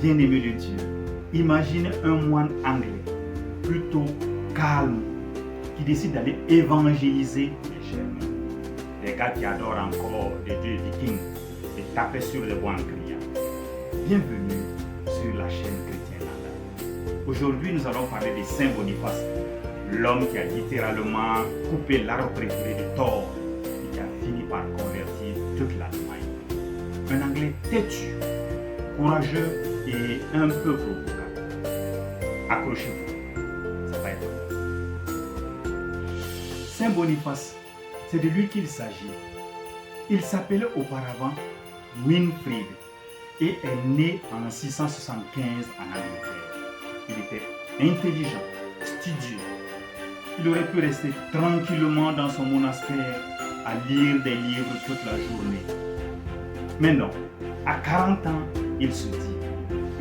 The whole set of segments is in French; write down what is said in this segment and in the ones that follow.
bien-aimé de Dieu, imaginez un moine anglais, plutôt calme, qui décide d'aller évangéliser les Germains. Des gars qui adorent encore les dieux vikings et taper sur les bois en criant. Bienvenue sur la chaîne Chrétien Landa. Aujourd'hui, nous allons parler de Saint Boniface, l'homme qui a littéralement coupé l'arbre préféré de Thor et qui a fini par convertir toute l'Allemagne. Un Anglais têtu, courageux et un peu provocateur. Accrochez-vous, ça va être bon. Saint Boniface, c'est de lui qu'il s'agit. Il s'appelait auparavant Winfrid et est né en 675 en Angleterre. Il était intelligent, studieux. Il aurait pu rester tranquillement dans son monastère à lire des livres toute la journée. Mais non, à 40 ans, il se dit,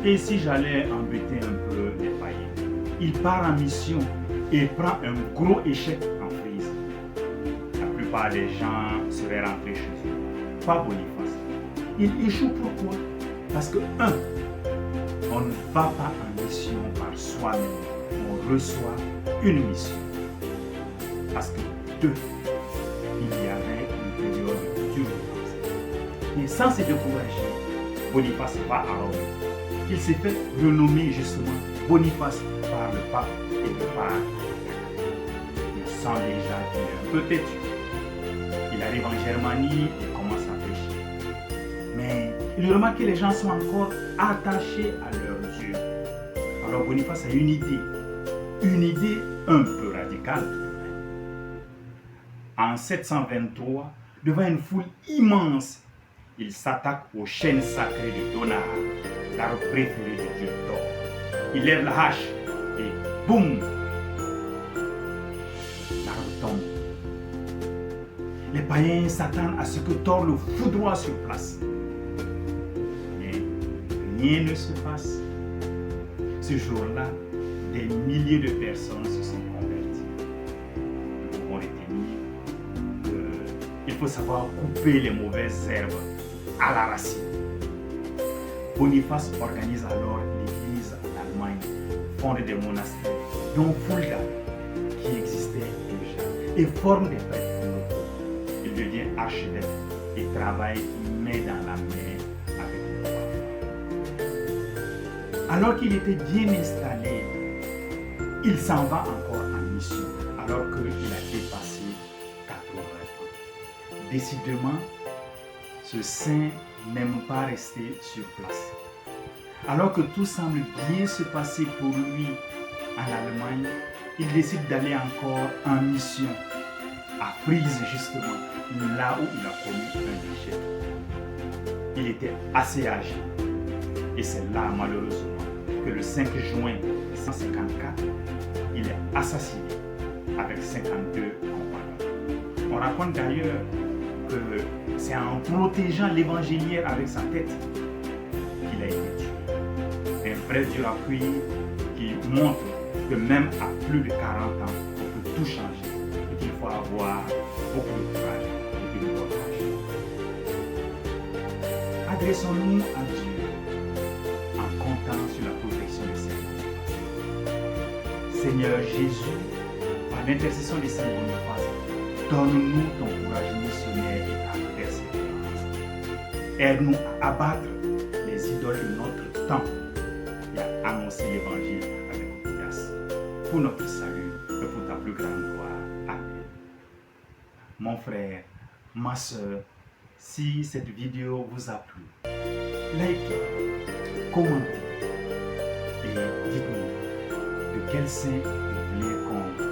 et si j'allais embêter un peu les païens? Il part en mission et prend un gros échec en Frise. La plupart des gens seraient rentrés chez eux. Pas Boniface. Il échoue pourquoi? Parce que 1. On ne va pas en mission par soi-même. On reçoit une mission. Parce que 2. Il y avait une période d'urgence. Et sans se décourager, Boniface va à Rome. Il s'est fait renommer justement Boniface par le pape et le pape. Il sent déjà qu'il est un peu têtu. Il arrive en Germanie et commence à prêcher. Mais il remarque que les gens sont encore attachés à leur Dieu. Alors Boniface a une idée un peu radicale. En 723, devant une foule immense, il s'attaque aux chaînes sacrées de Donar, l'arbre préféré de Dieu Thor. Il lève la hache et boum, l'arbre tombe. Les païens s'attendent à ce que Thor le foudroie sur place. Mais rien ne se passe. Ce jour-là, des milliers de personnes se sont converties. Nous pouvons retenir qu'il faut savoir couper les mauvaises herbes à la racine. Boniface organise alors l'église en Allemagne, fonde des monastères, dont Fulda, qui existait déjà, et forme des prêtres locaux. Il devient archevêque et travaille main dans la main avec le roi. Alors qu'il était bien installé, il s'en va encore en mission, alors qu'il a dépassé 80 ans. Décidément, ce saint n'aime pas rester sur place. Alors que tout semble bien se passer pour lui en Allemagne, il décide d'aller encore en mission, à Frise justement, là où il a connu un échec. Il était assez âgé, et c'est là malheureusement que le 5 juin 154, il est assassiné avec 52 compagnons. On raconte d'ailleurs que c'est en protégeant l'évangéliaire avec sa tête qu'il a été tué. Un vrai dur à cuire qui montre que même à plus de 40 ans, on peut tout changer et qu'il faut avoir beaucoup de courage et de courage. Adressons-nous à Dieu en comptant sur la protection de Saint Boniface. Seigneur Jésus, par l'intercession de Saint Boniface, donne-nous ton courage missionnaire et ta persévérance. Aide-nous à abattre les idoles de notre temps et à annoncer l'évangile avec audace. Pour notre salut et pour ta plus grande gloire. Amen. Mon frère, ma soeur, si cette vidéo vous a plu, likez, commentez et dites-nous de quel saint vous voulez qu'on